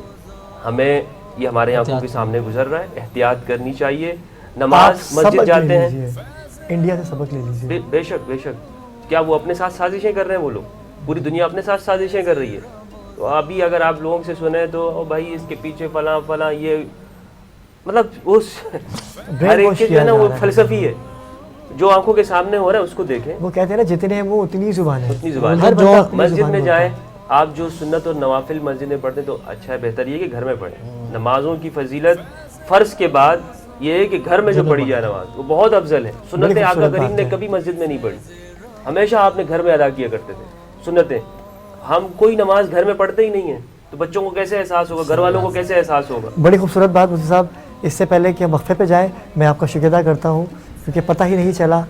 ہمیں یہ ہمارے آنکھوں کے سامنے گزر رہا ہے, احتیاط کرنی چاہیے. نماز مسجد جاتے ہیں, انڈیا سے سبق لے لیجیے. بے شک بے شک. کیا وہ اپنے ساتھ سازشیں کر رہے ہیں؟ وہ لوگ, پوری دنیا اپنے ساتھ سازشیں کر رہی ہے. تو ابھی اگر آپ لوگوں سے سنیں تو بھائی اس کے پیچھے فلاں فلاں, یہ مطلب اس ہر ایک کے جو ہے نا وہ فلسفی ہے. جو آنکھوں کے سامنے ہو رہا ہے اس کو دیکھیں. وہ کہتے ہیں نا جتنے ہیں وہ اتنی زبان ہے, اتنی زبان ہے. جو مسجد میں جائیں آپ, جو سنت اور نوافل مسجد میں پڑھتے ہیں تو اچھا ہے, بہتر یہ کہ گھر میں پڑھیں. نمازوں کی فضیلت فرض کے بعد یہ ہے کہ گھر میں جو پڑھی جائے نماز وہ بہت افضل ہے. سنتیں آقا کریم نے کبھی مسجد میں نہیں پڑھی, ہمیشہ آپ نے گھر میں ادا کیا کرتے تھے سنتیں. ہم کوئی نماز گھر میں پڑھتے ہی نہیں ہیں, تو بچوں کو کیسے احساس ہوگا, گھر والوں کو کیسے احساس ہوگا. بڑی خوبصورت بات مفتی صاحب. اس سے پہلے کہ ہم وقفے پہ جائیں, میں آپ کا شکریہ ادا کرتا ہوں کیونکہ پتہ ہی نہیں چلا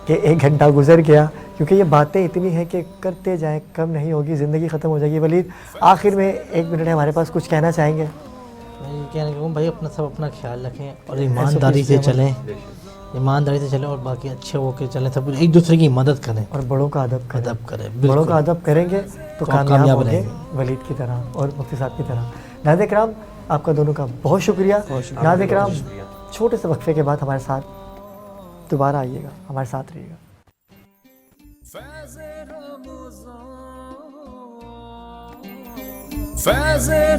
کہ 1 گھنٹہ گزر گیا, کیونکہ یہ باتیں اتنی ہیں کہ کرتے جائیں کم نہیں ہوگی, زندگی ختم ہو جائے گی. ولید, آخر میں 1 منٹ ہے ہمارے پاس, کچھ کہنا چاہیں گے؟ میں یہ کہنا چاہوں بھائی اپنا خیال رکھیں اور ایمانداری سے چلیں, اور باقی اچھے ہو کے چلیں, سب ایک دوسرے کی مدد کریں اور بڑوں کا ادب کریں. بڑوں کا ادب کریں گے تو کامیاب ہوں گے, ولید کی طرح اور مفتی صاحب کی طرح. ناظرین کرام, آپ کا دونوں کا بہت شکریہ. ناظرین کرام, چھوٹے سے وقفے کے بعد ہمارے ساتھ دوبارہ آئیے گا, ہمارے ساتھ رہیے گا. فیض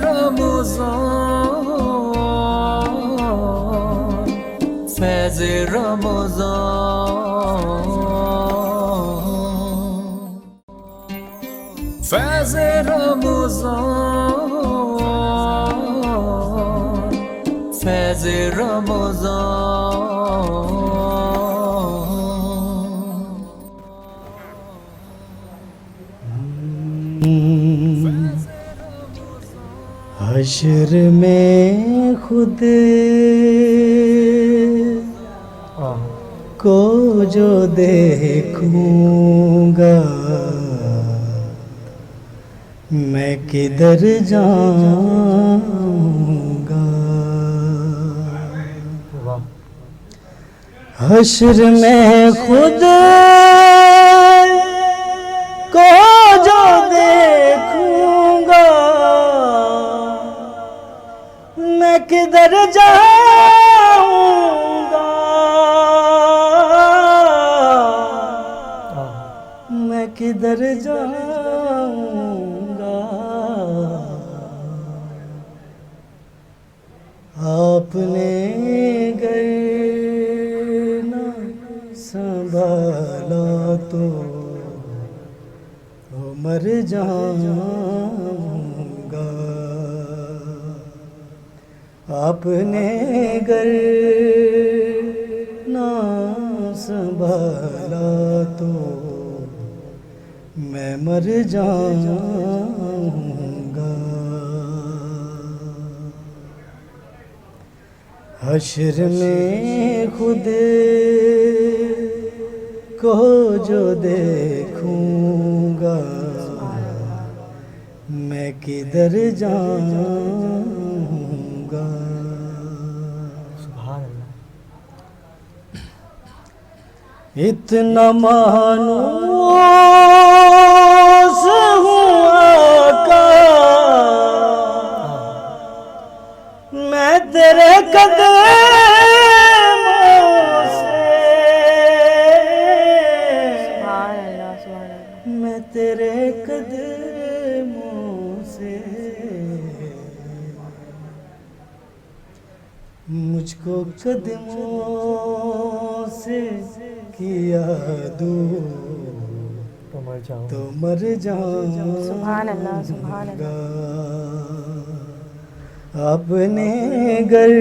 رمضان, فیض رمضان, فیض رمضان, فیض رمضان. حشر میں خود کو جو دیکھوں گا, میں کدھر جاؤں گا. حشر میں خود کو جو دیکھوں گا, میں کدھر جاؤں گا, میں کدھر جاؤں گا. آپ نے گر نہ سنبھالا تو مر جاؤں گا. آپ نے گر نہ سنبھالا تو میں مر جاؤں گا. حشر میں خود کو جو دیکھوں گا, میں کدھر جاؤں گا. سبحان اللہ. اتنا مانوس ہوں آقا, میں تیرے قدموں سے, میں تیرے قدموں سے, مجھ کو قدموں سے کیا دور تو مر جاؤں گا. آپ نے گر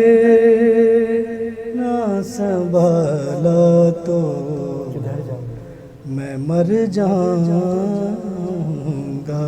نہ سنبھالا تو میں مر جاؤں گا.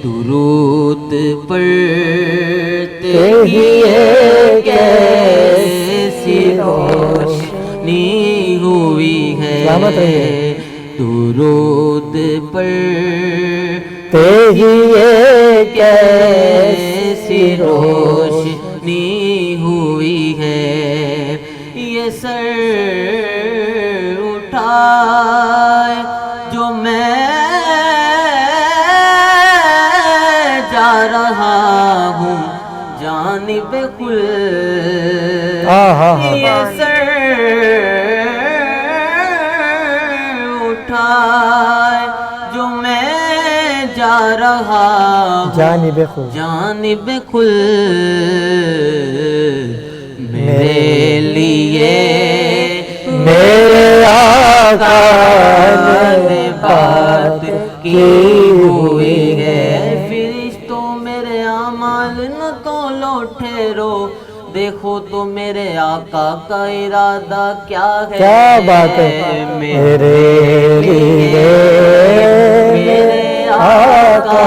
درود پڑھتے ہی ایک ایسی روشنی ہوئی ہے درود پڑھتے ہی ایک ایسی روشنی ہوئی ہے یہ سر اٹھائے جو میں جا رہا ہوں جانب کل یہ سر اٹھائے جو میں جا رہا ہوں جانب کل میرے لیے میرے آقا نے بات کی ہوئی ہے فرشتوں میرے اعمال نہ تولو ٹھہرو دیکھو تو میرے آقا کا ارادہ کیا ہے کیا بات ہے میرے لیے میرے آقا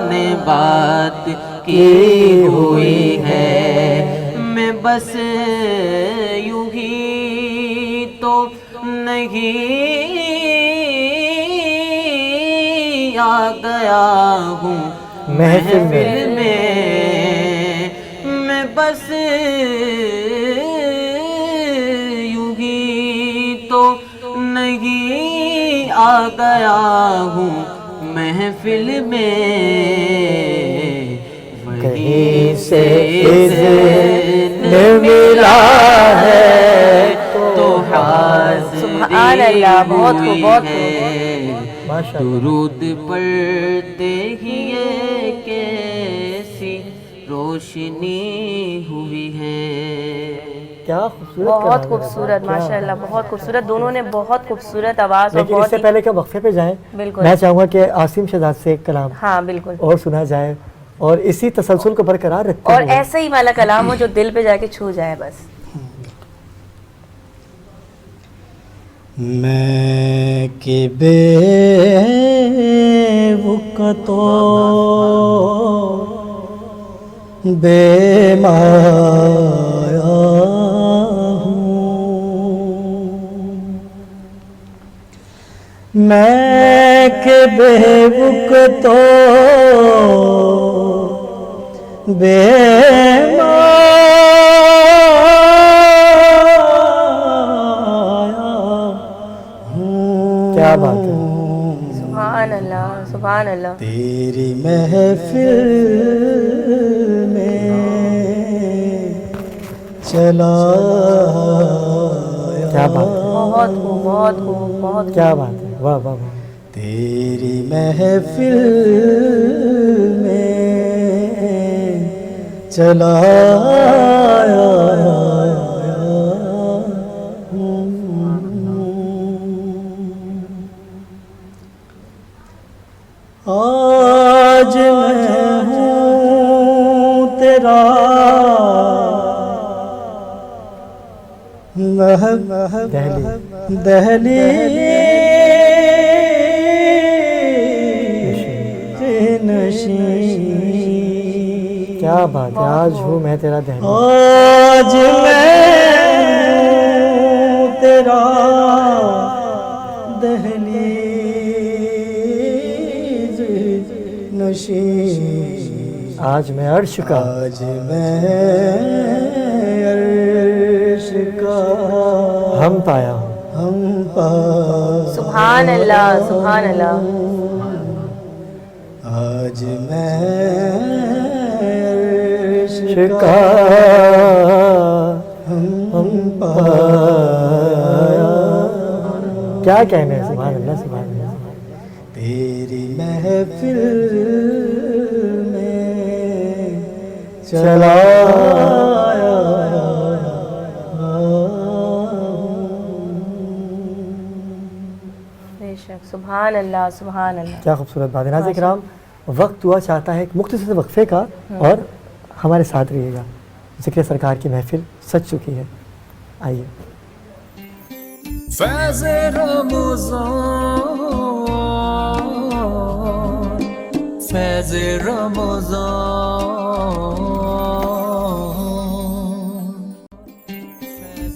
نے بات کی ہوئی ہے میں بس یوں ہی تو نہیں آ گیا ہوں محفل میں میں بس یوں ہی تو نہیں آ گیا ہوں محفل میں وہیں سے اذن ملا ہے تو سبحان اللہ بہت خوب بہت خوب درود پڑھتے ہی ایک ایسی روشنی ہوئی ہے کیا خوبصورت بہت خوبصورت ماشاءاللہ بہت خوبصورت دونوں نے بہت خوبصورت آواز اور لیکن اس بہت سے پہلے کہ وقفے پہ جائیں بالکل میں چاہوں گا کہ عاصم شہزاد سے ایک کلام ہاں بالکل اور سنا جائے اور اسی تسلسل کو برقرار رکھتے اور ایسا ہی والا کلام ہو جو دل پہ جا کے چھو جائے بس میں کہ بے وقتو بے مایا ہوں میں کہ بے وقتو بے کیا بات ہے سبحان اللہ سبحان اللہ تیری محفل میں چلا کیا بات ہے بہت خوب بہت خوب بہت کیا بات ہے واہ واہ واہ تیری محفل میں چلا آج میں ہوں تیرا دہلی نشین کیا بات ہے آج ہوں میں تیرا دہلی آج میں ہوں تیرا دہلی نشین آج میں عرش کا آج میں عرش کا ہم پایا ہوں ہم پایا سبحان اللہ سبحان اللہ آج میں عرش کا ہم پایا کیا کہنے ہیں سبحان اللہ سبحان اللہ تیری محفل میں چلا بے شک سبحان اللہ سبحان اللہ کیا خوبصورت بات ہے ناظرین کرام وقت ہوا چاہتا ہے ایک مختصر وقفے کا اور ہمارے ساتھ رہیے گا ذکر سرکار کی محفل سج چکی ہے آئیے فیض رمضان فیض رمضان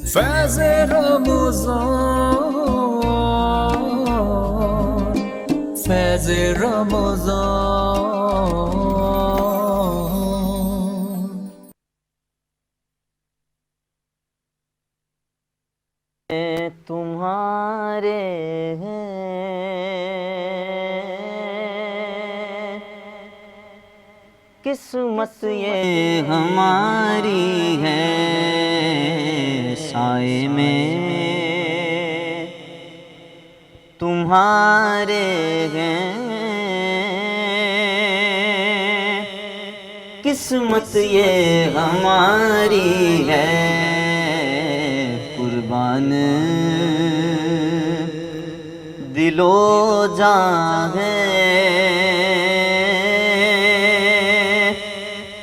فیض رمضان فیض رمضان تمہارے ہیں قسمت یہ ہماری ہے سائے میں تمہارے ہیں قسمت یہ ہماری ہے قربان دل و جاں ہے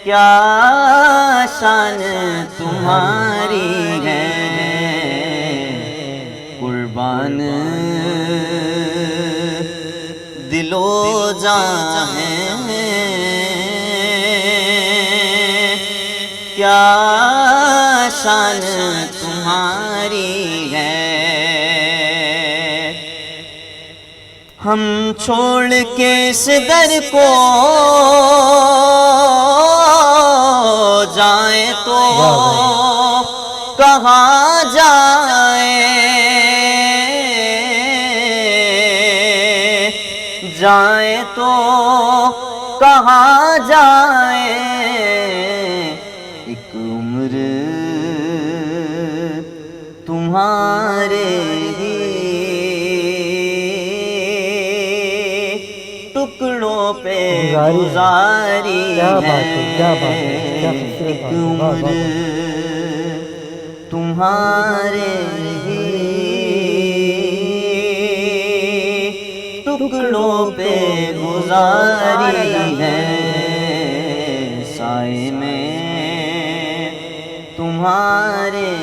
کیا شان تمہاری ہے قربان دل و جاں ہے کیا شان تمہاری ہے ہم چھوڑ کے اس در کو جائیں تو کہاں جائیں تو کہاں جائیں ایک عمر تمہارے ہی ٹکڑوں پہ گزاری ہے ایک عمر تمہارے ہی ٹکڑوں پہ گزاری ہے سائے میں تمہارے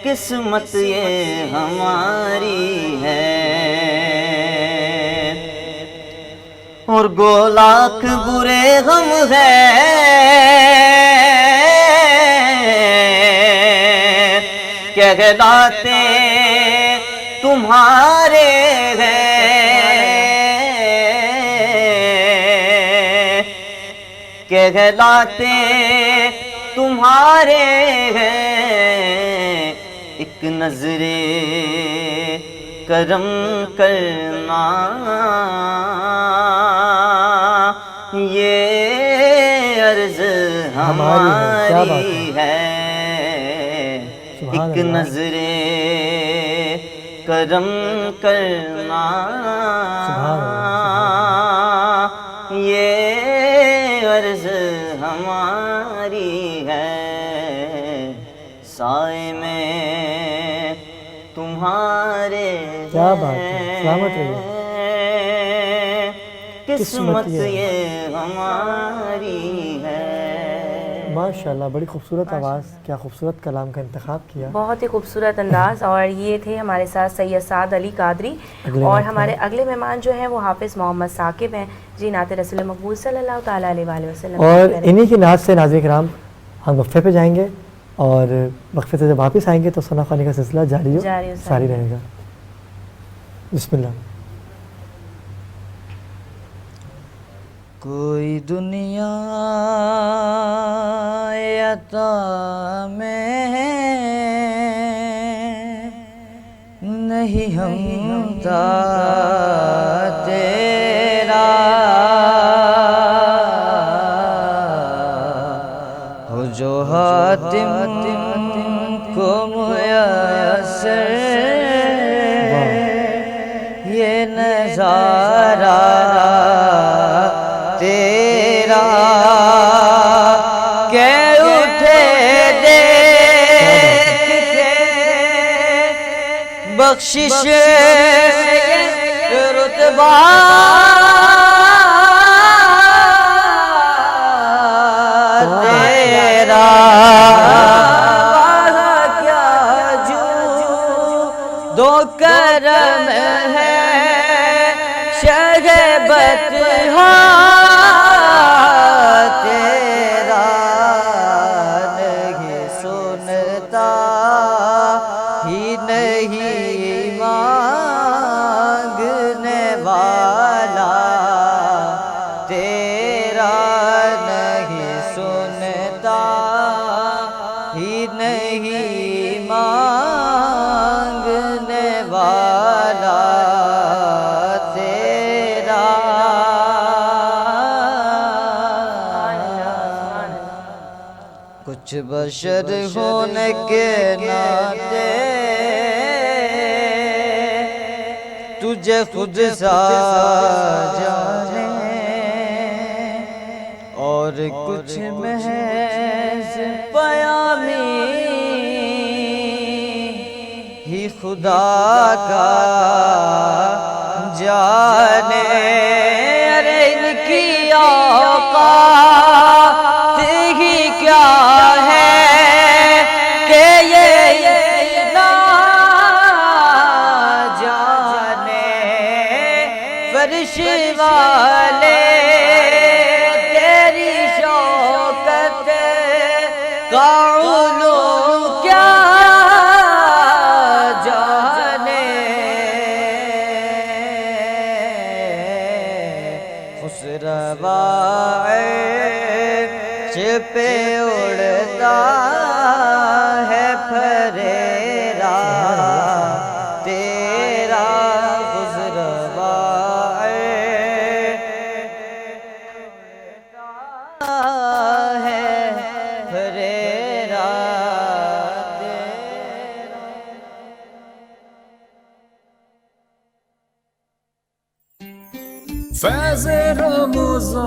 قسمت یہ ہماری ہے اور گو لاکھ برے غم ہے کہلاتے تمہارے ہیں کہلاتے تمہارے ہیں ایک نظر کرم کرنا یہ عرض ہماری ہے ایک نظر کرم کرنا یہ عرض ہماری ہے سائے میں تمہارے کیا بات ہے سلامت رہیے قسمت یہ ہماری ہے ماشاءاللہ بڑی خوبصورت آواز کیا خوبصورت کلام کا انتخاب کیا بہت ہی خوبصورت انداز اور یہ تھے ہمارے ساتھ سید سعد علی قادری اور ہمارے اگلے مہمان جو ہیں وہ حافظ محمد ثاقب ہیں جی نعت رسول مقبول صلی اللہ تعالیٰ علیہ وآلہ وسلم اور انہی کی نعت سے ناظرین کرام ہم وقفے پہ جائیں گے اور وقفے سے جب واپس آئیں گے تو ثنا خوانی کا سلسلہ جاری رہے گا بسم اللہ کوئی دنیا عطا میں نہیں ہمتا تیرا ہو جو حاتم کو میسر یہ نظارہ تیرا کہ اٹھے دیکھ کے بخشش رتبہ تیرا کیا جو دو کرم ہے شہ بطحا تیرا نہیں سنتا ہی نہیں مانگنے والا تیرا نہیں سنتا ہی نہیں مانگنے والا تیرا کچھ بشر ہونے کے ناطے تجھے خود سا جانے اور کچھ محض پیامی ہی خدا کا جانے ارے ان کی اوقات ہی کیا ہے کہ یہ نہ جانے فرش والے تیری شوکت کا علوم کیا جانے خسروا عرش پہ اڑتا ہے پھریرا تیرا خسروا ہے پھریرا تیرا فیض رمضان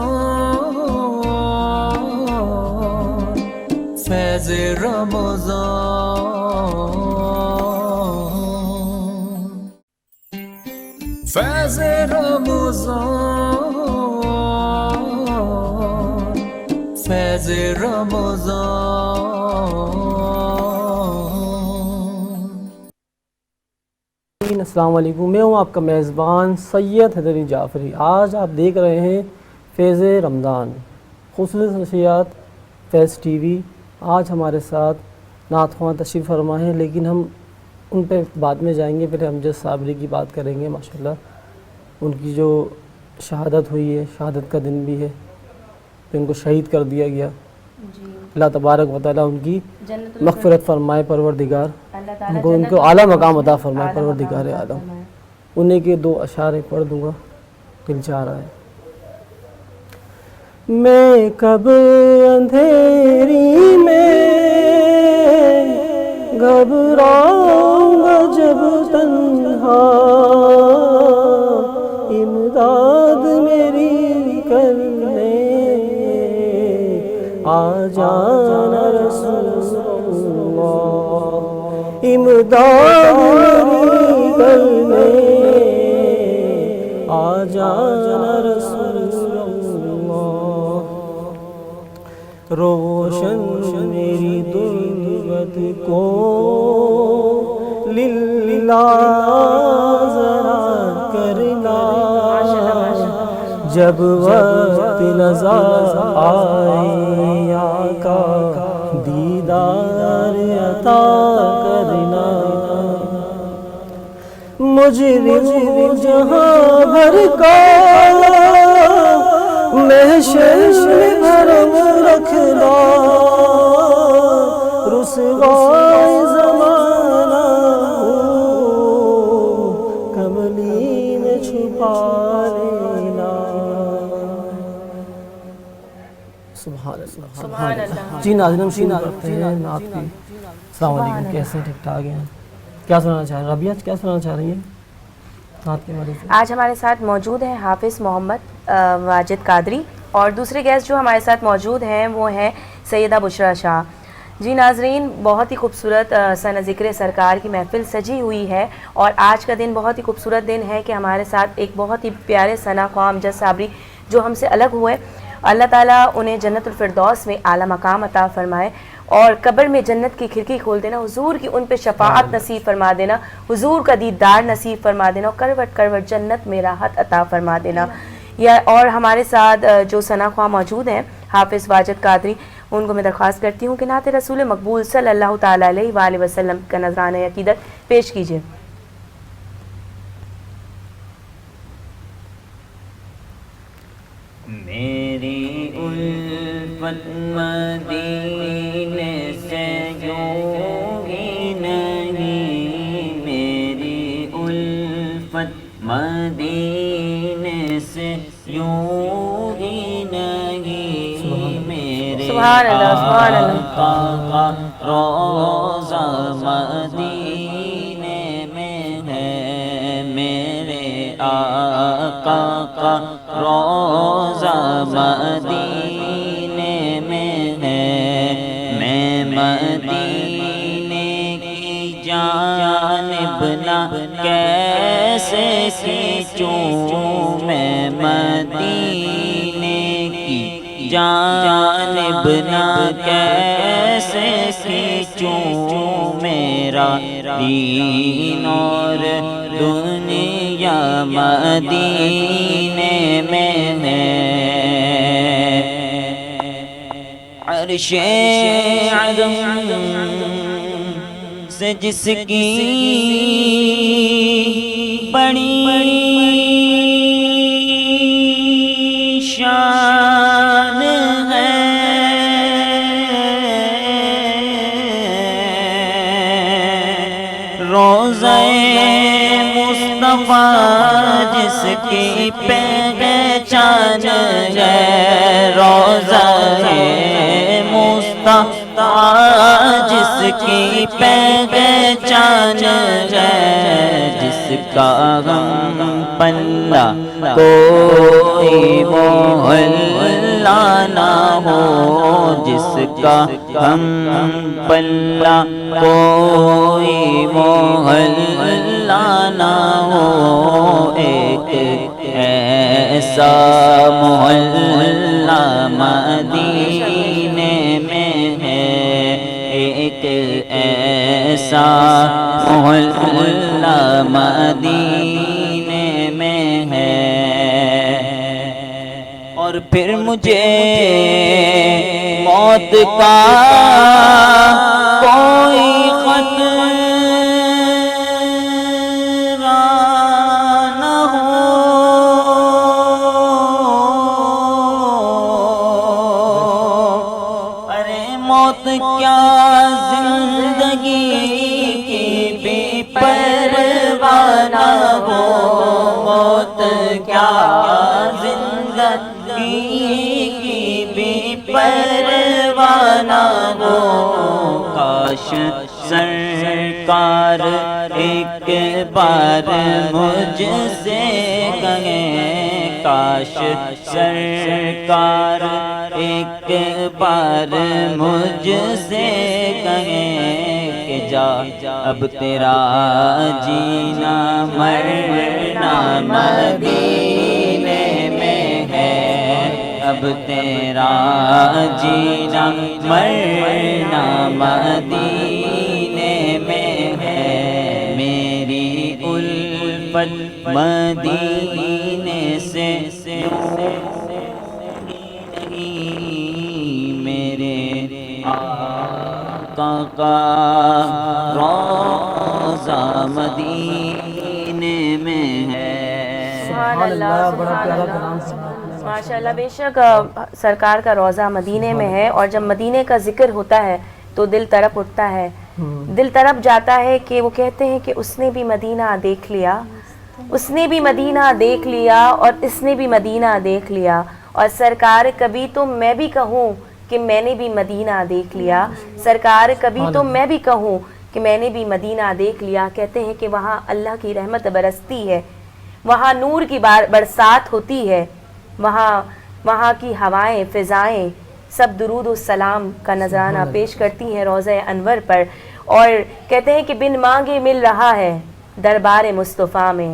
فیض رمضان فیض رمضان فیض رمضان. السلام علیکم، میں ہوں آپ کا میزبان سید حیدری جعفری. آج آپ دیکھ رہے ہیں فیض رمضان، خصوصی نشریات فیض ٹی وی. آج ہمارے ساتھ نعت خواں تشریف فرما ہیں، لیکن ہم ان پہ بعد میں جائیں گے. پہلے امجد صابری کی بات کریں گے. ماشاءاللہ ان کی جو شہادت ہوئی ہے، شہادت کا دن بھی ہے، پھر ان کو شہید کر دیا گیا. اللہ تبارک و تعالیٰ ان کی مغفرت فرمائے پروردگار، ان کو اعلیٰ مقام عطا فرمائے پروردگار عالم. انہیں کے دو اشعار پڑھ دوں گا، دل چاہ رہا ہے. میں کب اندھیری میں گھبراؤں گا جب تنہا، امداد میری کرنے آ جانا رسول اللہ، امداد میری کرنے آ جانا رسول اللہ. روشن میری تربت کو للہ ذرا کرنا، جب وقت نظر آئے آقا دیدار عطا کرنا. مجرم جہاں بھر کا محشر میں بھرم رکھنا، رسوائے زمانہ کملی میں چھپا لینا. سبحان اللہ سبحان اللہ. جی ناظرین، شروع کرتے ہیں نعت کی. السلام علیکم، کیسے ہیں؟ ٹھیک ٹھاک ہیں؟ کیا سنانا چاہ رہے ہیں ربیہ؟ کیا سنانا چاہ رہی ہیں نعت کے بارے سے؟ آج ہمارے ساتھ موجود ہیں حافظ محمد واجد قادری، اور دوسرے گیسٹ جو ہمارے ساتھ موجود ہیں وہ ہیں سیدہ بشرا شاہ. جی ناظرین، بہت ہی خوبصورت سنہ ذکر سرکار کی محفل سجی ہوئی ہے، اور آج کا دن بہت ہی خوبصورت دن ہے کہ ہمارے ساتھ ایک بہت ہی پیارے ثنا خواں امجد صابری جو ہم سے الگ ہوئے. اللہ تعالیٰ انہیں جنت الفردوس میں اعلیٰ مقام عطا فرمائے، اور قبر میں جنت کی کھڑکی کھول دینا، حضور کی ان پہ شفاعت نصیب فرما دینا، حضور کا دیدار نصیب فرما دینا، اور کروٹ کروٹ جنت میں راحت عطا فرما دینا. یا اور ہمارے ساتھ جو ثنا خواہ موجود ہیں حافظ واجد قادری، ان کو میں درخواست کرتی ہوں کہ نعت رسول مقبول صلی اللہ تعالیٰ علیہ وآلہ وسلم کا نذرانہ عقیدت پیش کیجیے. میری الفت مدینے سے یوں ہی نہیں، میری الفت مدینے سے یوں ہی نہیں، میرے سبحان اللہ سبحان اللہ. آقا روضہ مدینے میں ہے، میرے آقا کا روضہ مدینے میں ہے. میں مدینے کی جانب نہ کیسے کھینچوں، میں مدینے کی جانب نہ کیسے کھینچوں، میرا دین اور دنیا مدینے میں ہے. عرش اعظم سے جس کی بڑی شان ہے، روضہ مصطفیٰ جس کی پہچان ہے، روضہ مصطفیٰ جس کی پہچان ہے، جس کا غم پلہ کوئی محلہ نہ ہو، جس کا غم پلہ کوئی محلہ نہ ہو، ایک ایسا محلہ مدینے میں ہے، ایک ایسا محلہ مدینے میں ہے. اور پھر مجھے موت کا کوئی خطرہ نہ ہو، ارے موت کیا زندگی کی بھی پرواہ نہ ہو، موت کیا زندگی کی بھی پرواہ نہ ہو. کاش سرکار ایک بار مجھ سے کہیں، کاش سرکار ایک بار مجھ سے کہیں کہ جا اب تیرا جینا مرنا مدینے میں ہے، اب تیرا جینا مرنا مدینے میں ہے. میری الفت مدینے سے نہیں، میرے آقا کا روضہ مدینے میں ہے. سبحان اللہ سبحان اللہ ماشاء اللہ. بے شک سرکار کا روضہ مدینے میں ہے، اور جب مدینے کا ذکر ہوتا ہے تو دل تڑپ اٹھتا ہے، دل تڑپ جاتا ہے کہ وہ کہتے ہیں کہ اس نے بھی مدینہ دیکھ لیا، اس نے بھی مدینہ دیکھ لیا، اور اس نے بھی مدینہ دیکھ لیا. اور سرکار کبھی تو میں بھی کہوں کہ میں نے بھی مدینہ دیکھ لیا، سرکار کبھی تو میں بھی کہوں کہ میں نے بھی مدینہ دیکھ لیا. کہتے ہیں کہ وہاں اللہ کی رحمت برستی ہے، وہاں نور کی برسات ہوتی ہے، وہاں کی ہوائیں فضائیں سب درود و سلام کا نذرانہ پیش کرتی ہیں روضہ انور پر. اور کہتے ہیں کہ بن مانگے مل رہا ہے دربار مصطفیٰ میں،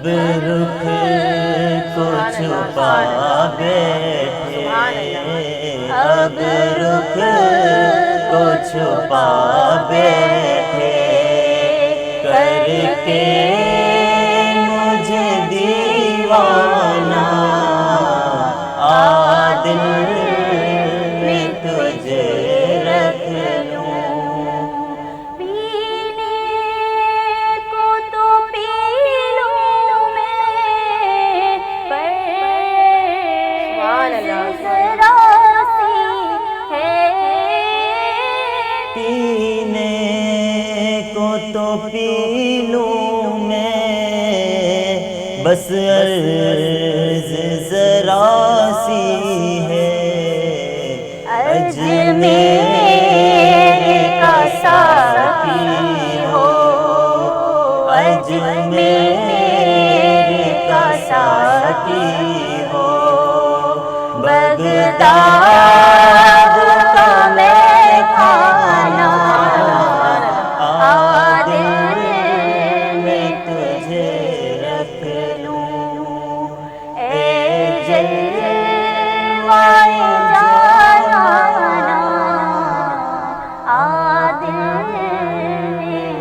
اب رخ کو چھپا بیٹھے اب رخ کو چھپا بیٹھے کر کے مجھے دیوانہ دل میں تجھے رکھ لوں پینے کو تو پی لوں میں پر ذرا سی ہے پینے کو تو پی لوں میں بس عرض ذرا سی ہے اجمیر کا ساقی ہو اجمیر کا ساقی ہو بغداد کا میں کھانا دل میں تجھے رکھ لوں اے جلوائے جانانا دل میں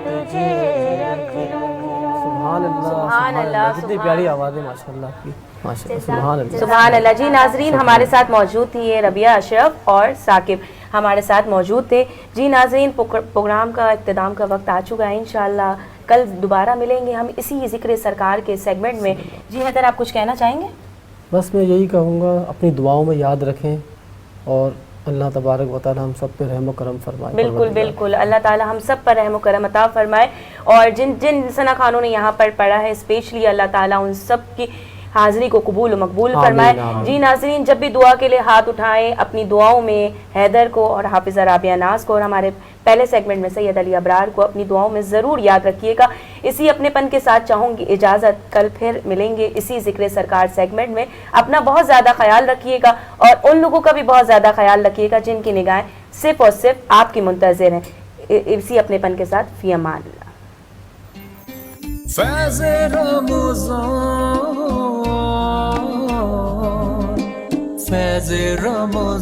تجھے رکھ لوں سبحان اللہ سبحان اللہ کتنی پیاری آواز ہے ماشاء اللہ کی ماشاء اللہ سبحان اللہ سبحان اللہ. جی ناظرین ہمارے ساتھ موجود تھی یہ ربیہ اشرف اور ثاقب ہمارے ساتھ موجود تھے. جی ناظرین پروگرام کا اختتام کا وقت آ چکا ہے. انشاءاللہ کل دوبارہ ملیں گے ہم اسی ذکر سرکار کے سیگمنٹ میں. جی حیدر آپ کچھ کہنا چاہیں گے؟ بس میں یہی کہوں گا اپنی دعاؤں میں یاد رکھیں اور اللہ تبارک و تعالی ہم سب پہ رحم و کرم فرمائے. بالکل بالکل اللہ تعالیٰ ہم سب پر رحم و کرم عطا فرمائے اور جن ثنا خانوں نے یہاں پر پڑھا ہے اسپیشلی اللہ تعالیٰ ان سب کی حاضری کو قبول و مقبول فرمائے. جی ناظرین جب بھی دعا کے لیے ہاتھ اٹھائیں اپنی دعاؤں میں حیدر کو اور حافظہ رابعہ ناز کو اور ہمارے پہلے سیگمنٹ میں سید علی ابرار کو اپنی دعاؤں میں ضرور یاد رکھیے گا. اسی اپنے پن کے ساتھ چاہوں گی اجازت. کل پھر ملیں گے اسی ذکر سرکار سیگمنٹ میں. اپنا بہت زیادہ خیال رکھیے گا اور ان لوگوں کا بھی بہت زیادہ خیال رکھیے گا جن کی نگاہیں صرف اور صرف آپ کی منتظر ہیں. اسی اپنے پن کے ساتھ فی امان اللہ. فیض رمضان فیض رمضان